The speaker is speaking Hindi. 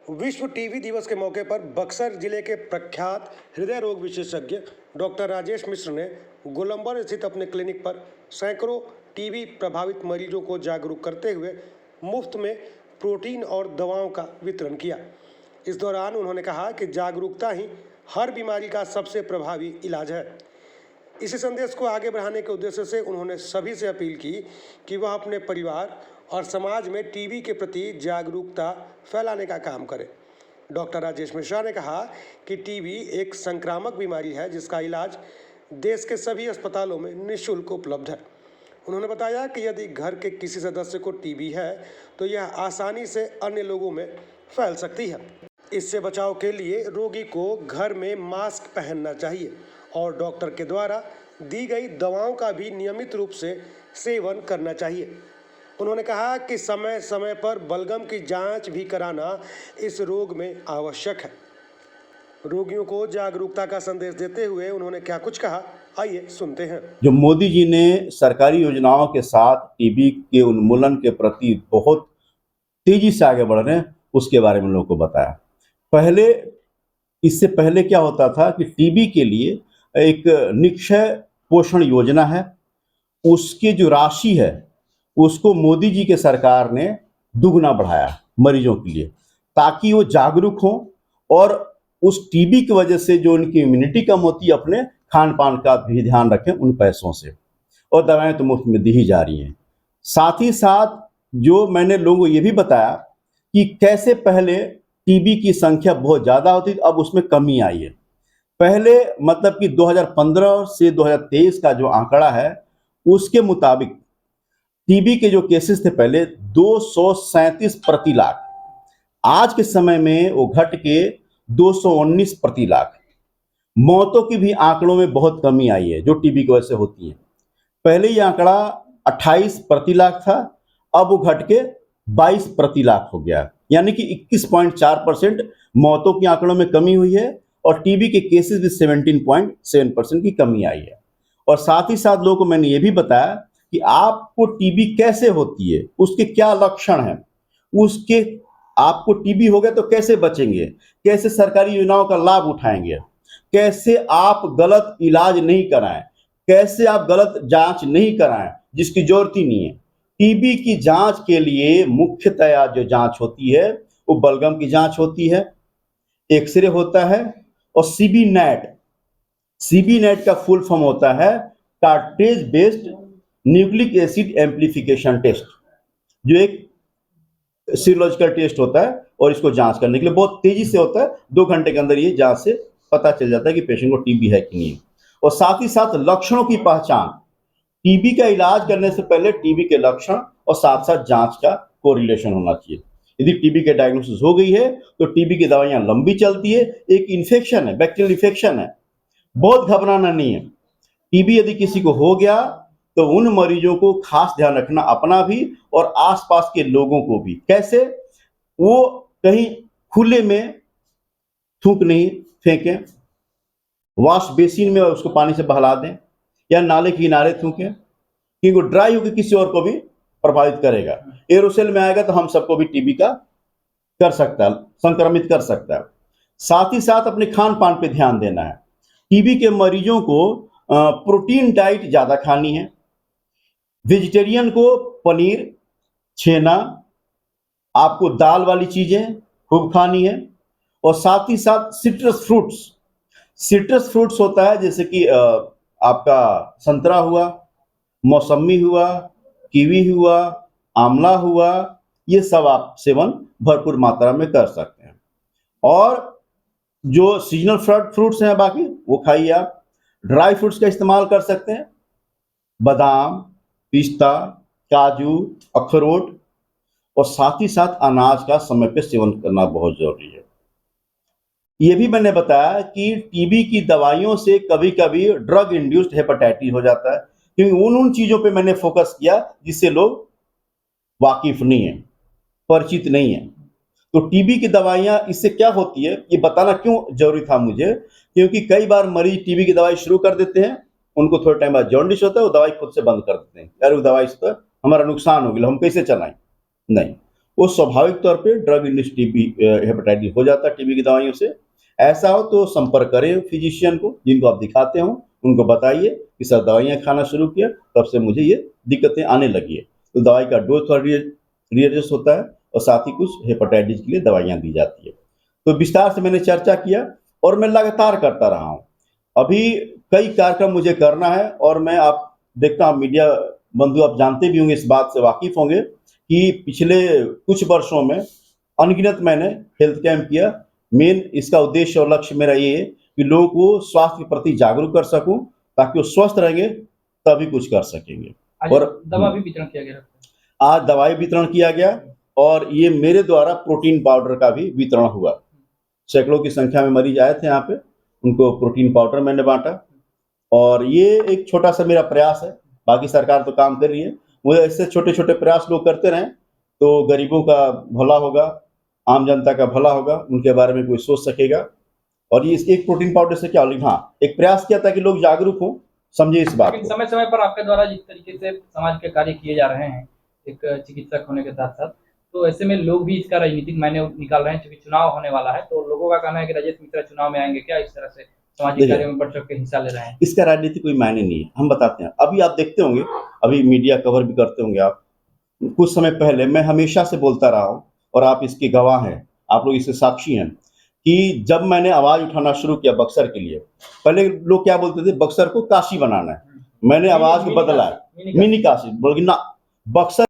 विश्व टीबी दिवस के मौके पर बक्सर जिले के प्रख्यात हृदय रोग विशेषज्ञ डॉक्टर राजेश मिश्र ने गोलंबर स्थित अपने क्लिनिक पर सैकड़ों टीबी प्रभावित मरीजों को जागरूक करते हुए मुफ्त में प्रोटीन और दवाओं का वितरण किया। इस दौरान उन्होंने कहा कि जागरूकता ही हर बीमारी का सबसे प्रभावी इलाज है। इसी संदेश को आगे बढ़ाने के उद्देश्य से उन्होंने सभी से अपील की कि वह अपने परिवार और समाज में टीबी के प्रति जागरूकता फैलाने का काम करें। डॉक्टर राजेश मिश्रा ने कहा कि टीबी एक संक्रामक बीमारी है जिसका इलाज देश के सभी अस्पतालों में निःशुल्क उपलब्ध है। उन्होंने बताया कि यदि घर के किसी सदस्य को टीबी है तो यह आसानी से अन्य लोगों में फैल सकती है। इससे बचाव के लिए रोगी को घर में मास्क पहनना चाहिए और डॉक्टर के द्वारा दी गई दवाओं का भी नियमित रूप से सेवन करना चाहिए। उन्होंने कहा कि समय समय पर बलगम की जांच भी कराना इस रोग में आवश्यक है। रोगियों को जागरूकता का संदेश देते हुए उन्होंने क्या कुछ कहा, आइए सुनते हैं। जो मोदी जी ने सरकारी योजनाओं के साथ टीबी के उन्मूलन के प्रति बहुत तेजी से आगे बढ़ रहे हैं, उसके बारे में लोगों को बताया। इससे पहले क्या होता था कि टीबी के लिए एक निक्षय पोषण योजना है, उसकी जो राशि है उसको मोदी जी के सरकार ने दुगना बढ़ाया मरीजों के लिए, ताकि वो जागरूक हों और उस टीबी की वजह से जो उनकी इम्यूनिटी कम होती है, अपने खान पान का भी ध्यान रखें उन पैसों से। और दवाएं तो मुफ्त में दी ही जा रही हैं। साथ ही साथ जो मैंने लोगों को ये भी बताया कि कैसे पहले टीबी की संख्या बहुत ज़्यादा होती थी, अब उसमें कमी आई है। पहले मतलब कि 2015 से 2023 का जो आंकड़ा है उसके मुताबिक टीबी के जो केसेस थे पहले 237 प्रति लाख, आज के समय में वो घट के 219 प्रति लाख। मौतों की भी आंकड़ों में बहुत कमी आई है जो टीबी की वजह से होती है। पहले ये आंकड़ा 28 प्रति लाख था, अब वो घट के 22 प्रति लाख हो गया, यानी कि 21.4% मौतों के आंकड़ों में कमी हुई है और टीबी के केसेस भी 17.7% की कमी आई है। और साथ ही साथ लोगों को मैंने ये भी बताया कि आपको टीबी कैसे होती है, उसके क्या लक्षण हैं, उसके आपको टीबी हो गया तो कैसे बचेंगे, कैसे सरकारी योजनाओं का लाभ उठाएंगे, कैसे आप गलत इलाज नहीं कराएं, कैसे आप गलत जांच नहीं कराएं जिसकी जरूरत ही नहीं है। टीबी की जांच के लिए मुख्यतया जो जांच होती है वो बलगम की जांच होती है, एक्सरे होता है और सीबी नेट का फुल फॉर्म होता है cartridge based nucleic acid amplification test, जो एक सीरोलॉजिकल टेस्ट होता है और इसको जांच करने के लिए बहुत तेजी से होता है। 2 घंटे के अंदर ये जांच से पता चल जाता है कि पेशेंट को टीबी है कि नहीं। और साथ ही साथ लक्षणों की पहचान, टीबी का इलाज करने से पहले टीबी के लक्षण और साथ साथ जांच का कोरिलेशन होना चाहिए। यदि टीबी के डायग्नोसिस हो गई है तो टीबी की दवाइयां लंबी चलती है। एक इन्फेक्शन है, बैक्टीरियल इन्फेक्शन है, बहुत घबराना नहीं है। टीबी यदि किसी को हो गया तो उन मरीजों को खास ध्यान रखना, अपना भी और आसपास के लोगों को भी। कैसे? वो कहीं खुले में थूक नहीं फेंकें, वॉश बेसिन में उसको पानी से बहला दें या नाले के किनारे थूकें, क्योंकि वो ड्राई होकर किसी और को भी प्रभावित करेगा। एरोसोल में आएगा तो हम सबको भी टीबी का कर सकता है, संक्रमित कर सकता है। साथ ही साथ अपने खान पान पे ध्यान देना है। टीबी के मरीजों को प्रोटीन डाइट ज्यादा खानी है। वेजिटेरियन को पनीर, छेना, आपको दाल वाली चीजें खूब खानी है। और साथ ही साथ सिट्रस फ्रूट्स होता है, जैसे कि आपका संतरा हुआ, मौसमी हुआ, कीवी हुआ, आंवला हुआ, ये सब आप सेवन भरपूर मात्रा में कर सकते हैं। और जो सीजनल फ्रूट्स हैं बाकी वो खाइए आप। ड्राई फ्रूट्स का इस्तेमाल कर सकते हैं, बादाम, पिस्ता, काजू, अखरोट। और साथ ही साथ अनाज का समय पे सेवन करना बहुत जरूरी है। ये भी मैंने बताया कि टीबी की दवाइयों से कभी कभी ड्रग इंड्यूस्ड हेपेटाइटिस हो जाता है, क्योंकि उन चीजों पे मैंने फोकस किया जिससे लोग वाकिफ नहीं है, परिचित नहीं है। तो टीबी की दवाइयां इससे क्या होती है ये बताना क्यों जरूरी था मुझे, क्योंकि कई बार मरीज टीबी की दवाई शुरू कर देते हैं, उनको थोड़े टाइम बाद जॉन्डिस होता है, वो दवाई खुद से बंद कर देते हैं। यार वो दवाई से तो हमारा नुकसान हो गया, हम कैसे चलाएं। नहीं, वो स्वाभाविक तौर पे ड्रग इंड्यूस्ड टीबी हेपेटाइटिस हो जाता है टीबी की दवाइयों से। ऐसा हो तो संपर्क करें फिजिशियन को, जिनको आप दिखाते हो उनको बताइए कि सर दवाइयाँ खाना शुरू किया, तब से मुझे ये दिक्कतें आने लगी है। तो दवाई का डोज थोड़ा रिएडजस्ट होता है और साथ ही कुछ हेपेटाइटिस के लिए दवाइयाँ दी जाती है। तो विस्तार से मैंने चर्चा किया और मैं लगातार करता रहा हूँ। अभी कई कार्यक्रम मुझे करना है और मैं आप देखता हूँ मीडिया बंधु, आप जानते भी होंगे, इस बात से वाकिफ होंगे कि पिछले कुछ वर्षों में अनगिनत मैंने हेल्थ कैंप किया। मेन इसका उद्देश्य और लक्ष्य मेरा ये है कि लोगों को स्वास्थ्य के प्रति जागरूक कर सकूं, ताकि वो स्वस्थ रहेंगे तभी कुछ कर सकेंगे। और दवा भी वितरण किया गया, आज दवाई वितरण किया गया और ये मेरे द्वारा प्रोटीन पाउडर का भी वितरण हुआ। सैकड़ों की संख्या में मरीज आए थे यहाँ पे, उनको प्रोटीन पाउडर मैंने बांटा। और ये एक छोटा सा मेरा प्रयास है, बाकी सरकार तो काम कर रही है। मुझे ऐसे छोटे छोटे प्रयास लोग करते रहें तो गरीबों का भला होगा, आम जनता का भला होगा, उनके बारे में कोई सोच सकेगा। और ये एक प्रोटीन पाउडर से क्या होगा, हाँ एक प्रयास किया था कि लोग जागरूक हों, समझे इस बात को। समय समय पर आपके द्वारा जिस तरीके से समाज के कार्य किए जा रहे हैं एक चिकित्सक होने के साथ साथ, तो ऐसे में लोग भी इसका राजनीतिक मायने निकाल रहे हैं। क्योंकि चुनाव होने वाला है तो लोगों का कहना है कि राजेश मिश्रा चुनाव में आएंगे क्या, इस तरह से सामाजिक कार्यों में बढ़ चढ़ के हिस्सा ले रहे हैं। इसका राजनीतिक कोई मायने नहीं है, हम बताते हैं। अभी आप देखते होंगे, अभी मीडिया कवर भी करते होंगे आप, कुछ समय पहले मैं हमेशा से बोलता रहा हूँ और आप इसके गवाह हैं, आप लोग इसके साक्षी हैं कि जब मैंने आवाज उठाना शुरू किया बक्सर के लिए, पहले लोग क्या बोलते थे, बक्सर को काशी बनाना है। मैंने आवाज को बदला है, मिनी काशी बोल के ना, बक्सर